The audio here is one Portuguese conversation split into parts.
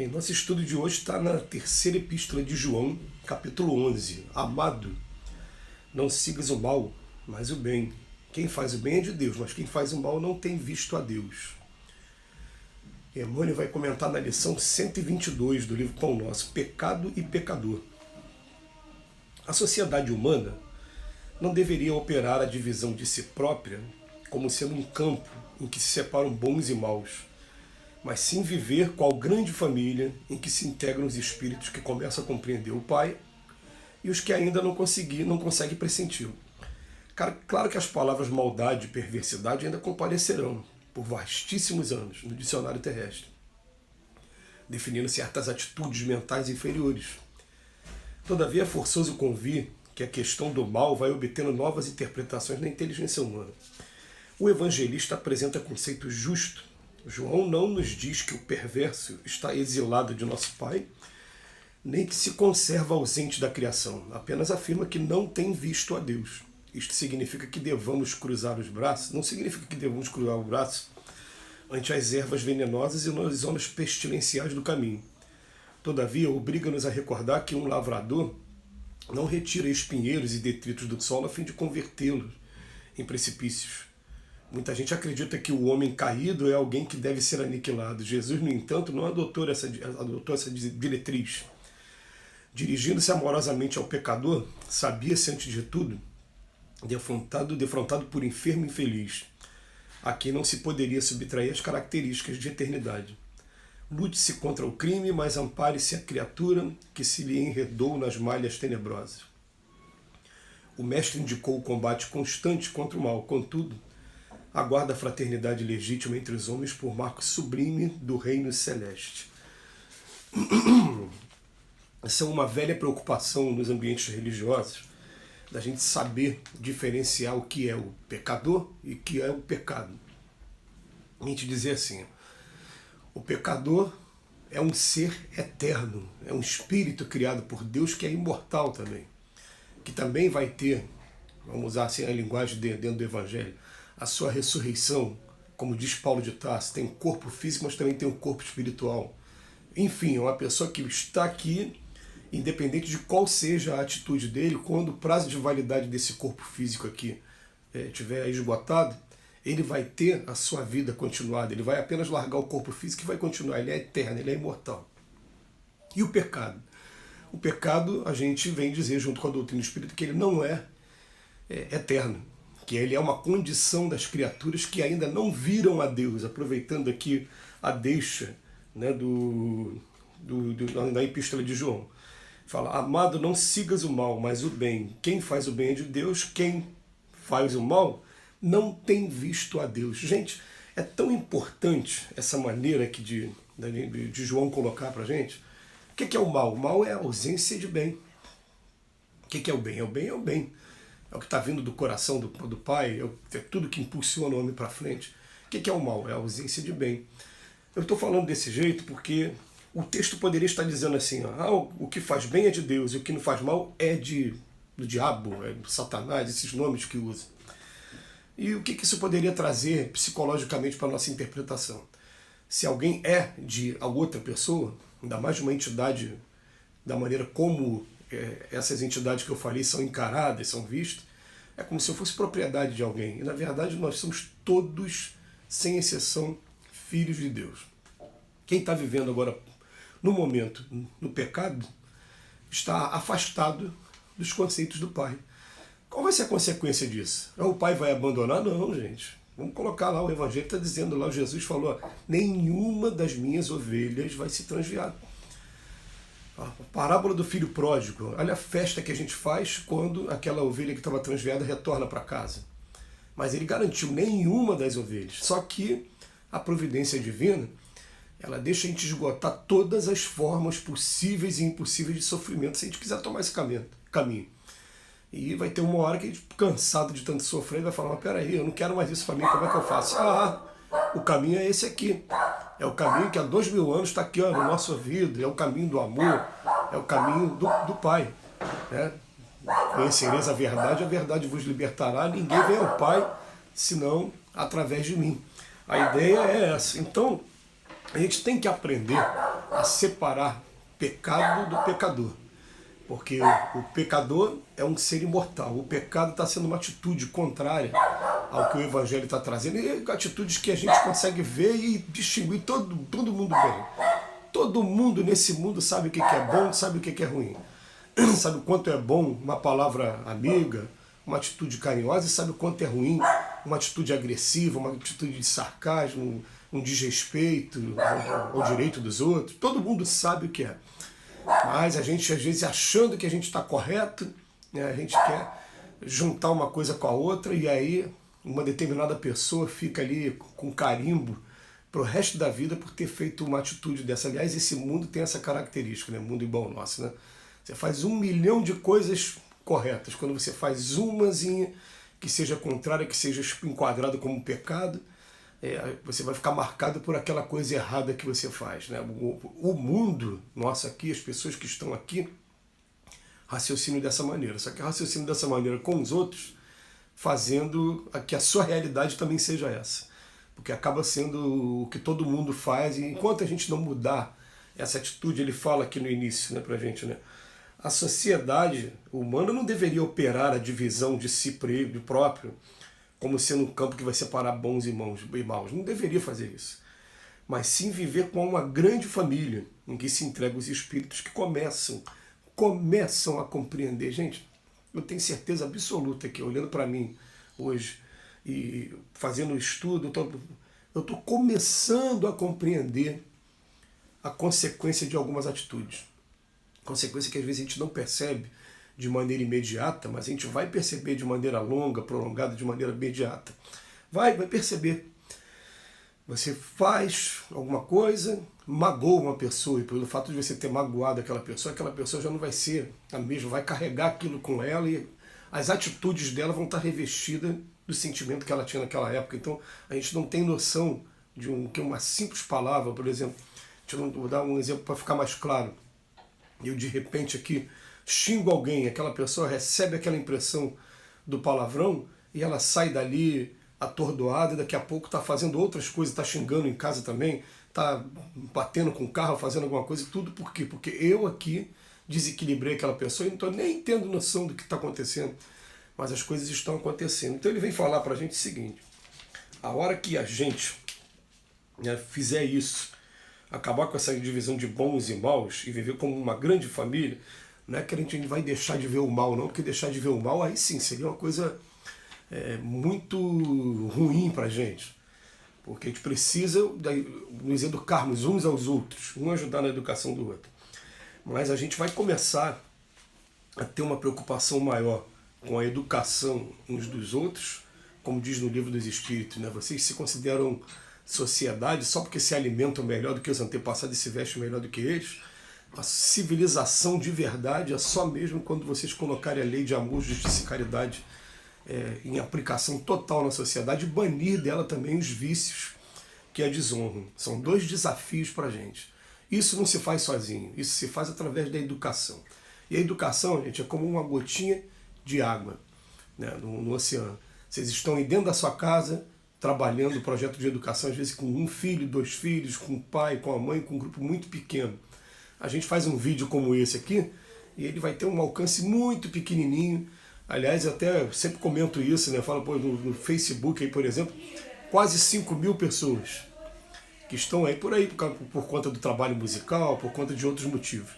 Bem, nosso estudo de hoje está na terceira epístola de João, capítulo 11. Amado, não sigas o mal, mas o bem. Quem faz o bem é de Deus, mas quem faz o mal não tem visto a Deus. Emmanuel vai comentar na lição 122 do livro Pão Nosso, Pecado e Pecador. A sociedade humana não deveria operar a divisão de si própria como sendo um campo em que se separam bons e maus, mas sim viver qual grande família em que se integram os espíritos que começam a compreender o Pai e os que ainda não conseguem pressenti-lo. Claro que as palavras maldade e perversidade ainda comparecerão por vastíssimos anos no dicionário terrestre, definindo certas atitudes mentais inferiores. Todavia é forçoso convir que a questão do mal vai obtendo novas interpretações na inteligência humana. O evangelista apresenta conceito justo. João não nos diz que o perverso está exilado de nosso Pai, nem que se conserva ausente da criação. Apenas afirma que não tem visto a Deus. Isto significa que devamos cruzar os braços? Não significa que devamos cruzar o braço ante as ervas venenosas e nas zonas pestilenciais do caminho. Todavia, obriga-nos a recordar que um lavrador não retira espinheiros e detritos do solo a fim de convertê-los em precipícios. Muita gente acredita que o homem caído é alguém que deve ser aniquilado. Jesus, no entanto, não adotou essa diretriz. Dirigindo-se amorosamente ao pecador, sabia-se, antes de tudo, defrontado por enfermo infeliz, a quem não se poderia subtrair as características de eternidade. Lute-se contra o crime, mas ampare-se a criatura que se lhe enredou nas malhas tenebrosas. O mestre indicou o combate constante contra o mal, contudo, aguarda a fraternidade legítima entre os homens por marco sublime do reino celeste. Essa é uma velha preocupação nos ambientes religiosos, da gente saber diferenciar o que é o pecador e o que é o pecado. A gente dizer assim, o pecador é um ser eterno, é um espírito criado por Deus que é imortal também, que também vai ter, vamos usar assim a linguagem dentro do Evangelho, a sua ressurreição, como diz Paulo de Tarso, tem um corpo físico, mas também tem um corpo espiritual. Enfim, é uma pessoa que está aqui, independente de qual seja a atitude dele, quando o prazo de validade desse corpo físico aqui estiver esgotado, ele vai ter a sua vida continuada, ele vai apenas largar o corpo físico e vai continuar, ele é eterno, ele é imortal. E o pecado? O pecado, a gente vem dizer, junto com a doutrina espírita, que ele não é eterno, que ele é uma condição das criaturas que ainda não viram a Deus, aproveitando aqui a deixa, né, da epístola de João. Fala, amado, não sigas o mal, mas o bem. Quem faz o bem é de Deus, quem faz o mal não tem visto a Deus. Gente, é tão importante essa maneira aqui de João colocar para a gente. O que é o mal? O mal é a ausência de bem. O que é o bem? É o bem, é o bem. É o que está vindo do coração do Pai, é tudo que impulsiona o homem para frente. O que é o mal? É a ausência de bem. Eu estou falando desse jeito porque o texto poderia estar dizendo assim, o que faz bem é de Deus e o que não faz mal é do diabo, é do Satanás, esses nomes que usa. E o que isso poderia trazer psicologicamente para a nossa interpretação? Se alguém é de a outra pessoa, ainda mais de uma entidade, da maneira como essas entidades que eu falei são encaradas, são vistas, é como se eu fosse propriedade de alguém. E na verdade nós somos todos, sem exceção, filhos de Deus. Quem está vivendo agora, no momento, no pecado, está afastado dos conceitos do Pai. Qual vai ser a consequência disso? O Pai vai abandonar? Não, gente. Vamos colocar lá, o Evangelho está dizendo lá, Jesus falou, nenhuma das minhas ovelhas vai se transviar. A parábola do filho pródigo, olha a festa que a gente faz quando aquela ovelha que estava transviada retorna para casa. Mas ele garantiu nenhuma das ovelhas. Só que a providência divina, ela deixa a gente esgotar todas as formas possíveis e impossíveis de sofrimento se a gente quiser tomar esse caminho. E vai ter uma hora que a gente, cansado de tanto sofrer, vai falar, mas peraí, eu não quero mais isso para mim, como é que eu faço? O caminho é esse aqui. É o caminho que há 2000 anos está aqui no nosso ouvido, é o caminho do amor, é o caminho do Pai. Né? Conhecereis a verdade vos libertará, ninguém vem ao Pai, senão através de mim. A ideia é essa. Então, a gente tem que aprender a separar pecado do pecador. Porque o pecador é um ser imortal. O pecado está sendo uma atitude contrária ao que o Evangelho está trazendo. E atitudes que a gente consegue ver e distinguir todo mundo bem. Todo mundo nesse mundo sabe o que é bom, sabe o que é ruim. Sabe o quanto é bom uma palavra amiga, uma atitude carinhosa, e sabe o quanto é ruim uma atitude agressiva, uma atitude de sarcasmo, um desrespeito ao direito dos outros. Todo mundo sabe o que é. Mas a gente, às vezes, achando que a gente está correto, né, a gente quer juntar uma coisa com a outra, e aí uma determinada pessoa fica ali com carimbo para o resto da vida por ter feito uma atitude dessa. Aliás, esse mundo tem essa característica, né? Mundo igual ao nosso, né? Você faz 1 milhão de coisas corretas. Quando você faz umazinha que seja contrária, que seja enquadrada como pecado, você vai ficar marcado por aquela coisa errada que você faz, né? O mundo nosso aqui, as pessoas que estão aqui, raciocinam dessa maneira. Só que raciocinam dessa maneira com os outros, fazendo que a sua realidade também seja essa. Porque acaba sendo o que todo mundo faz, e enquanto a gente não mudar essa atitude, ele fala aqui no início, né, pra gente, né? A sociedade humana não deveria operar a divisão de si próprio como sendo um campo que vai separar bons e maus. Não deveria fazer isso. Mas sim viver com uma grande família, em que se entregam os espíritos que começam a compreender. Gente, eu tenho certeza absoluta que, olhando para mim hoje e fazendo o estudo, eu estou começando a compreender a consequência de algumas atitudes. Consequência que às vezes a gente não percebe de maneira imediata, mas a gente vai perceber de maneira longa, prolongada, de maneira imediata. Vai perceber. Você faz alguma coisa, magoa uma pessoa, e pelo fato de você ter magoado aquela pessoa já não vai ser a mesma, vai carregar aquilo com ela, e as atitudes dela vão estar revestidas do sentimento que ela tinha naquela época. Então a gente não tem noção de uma simples palavra, por exemplo. Vou dar um exemplo para ficar mais claro. Eu de repente aqui xingo alguém, aquela pessoa recebe aquela impressão do palavrão e ela sai dali atordoada, e daqui a pouco está fazendo outras coisas, está xingando em casa também, está batendo com o carro, fazendo alguma coisa, tudo por quê? Porque eu aqui desequilibrei aquela pessoa e não estou nem tendo noção do que está acontecendo, mas as coisas estão acontecendo. Então ele vem falar para a gente o seguinte: a hora que a gente, né, fizer isso, acabar com essa divisão de bons e maus e viver como uma grande família, não é que a gente vai deixar de ver o mal, não, porque deixar de ver o mal aí sim seria uma coisa muito ruim para a gente. Porque a gente precisa nos educarmos uns aos outros, um ajudar na educação do outro. Mas a gente vai começar a ter uma preocupação maior com a educação uns dos outros, como diz no Livro dos Espíritos, né? Vocês se consideram sociedade só porque se alimentam melhor do que os antepassados e se vestem melhor do que eles. A civilização de verdade é só mesmo quando vocês colocarem a lei de amor, justiça e caridade em aplicação total na sociedade, e banir dela também os vícios que a desonram. São 2 desafios para a gente. Isso não se faz sozinho, isso se faz através da educação. E a educação, gente, é como uma gotinha de água, né, no oceano. Vocês estão aí dentro da sua casa, trabalhando o projeto de educação, às vezes com 1 filho, 2 filhos, com o pai, com a mãe, com um grupo muito pequeno. A gente faz um vídeo como esse aqui, e ele vai ter um alcance muito pequenininho. Aliás, eu até sempre comento isso, né? Eu falo, no Facebook, aí, por exemplo, quase 5.000 pessoas que estão aí por conta do trabalho musical, por conta de outros motivos.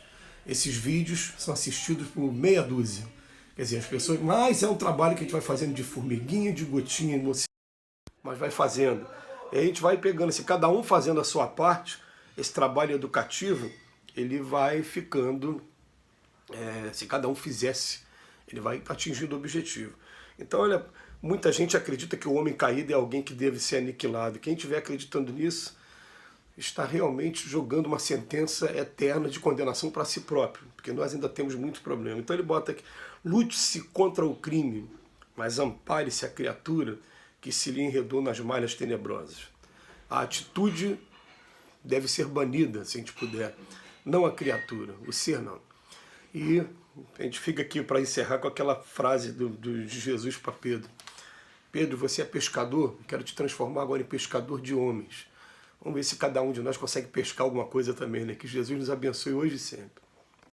Esses vídeos são assistidos por meia dúzia. Quer dizer, as pessoas... Mas é um trabalho que a gente vai fazendo de formiguinha, de gotinha, mas vai fazendo. E a gente vai pegando, se cada um fazendo a sua parte, esse trabalho educativo, ele vai ficando... se cada um fizesse, ele vai atingindo o objetivo. Então, olha, muita gente acredita que o homem caído é alguém que deve ser aniquilado. Quem estiver acreditando nisso está realmente jogando uma sentença eterna de condenação para si próprio, porque nós ainda temos muito problema. Então ele bota aqui: lute-se contra o crime, mas ampare-se a criatura que se lhe enredou nas malhas tenebrosas. A atitude deve ser banida, se a gente puder, não a criatura, o ser não. E a gente fica aqui para encerrar com aquela frase de Jesus para Pedro: Pedro, você é pescador, quero te transformar agora em pescador de homens. Vamos ver se cada um de nós consegue pescar alguma coisa também, né? Que Jesus nos abençoe hoje e sempre.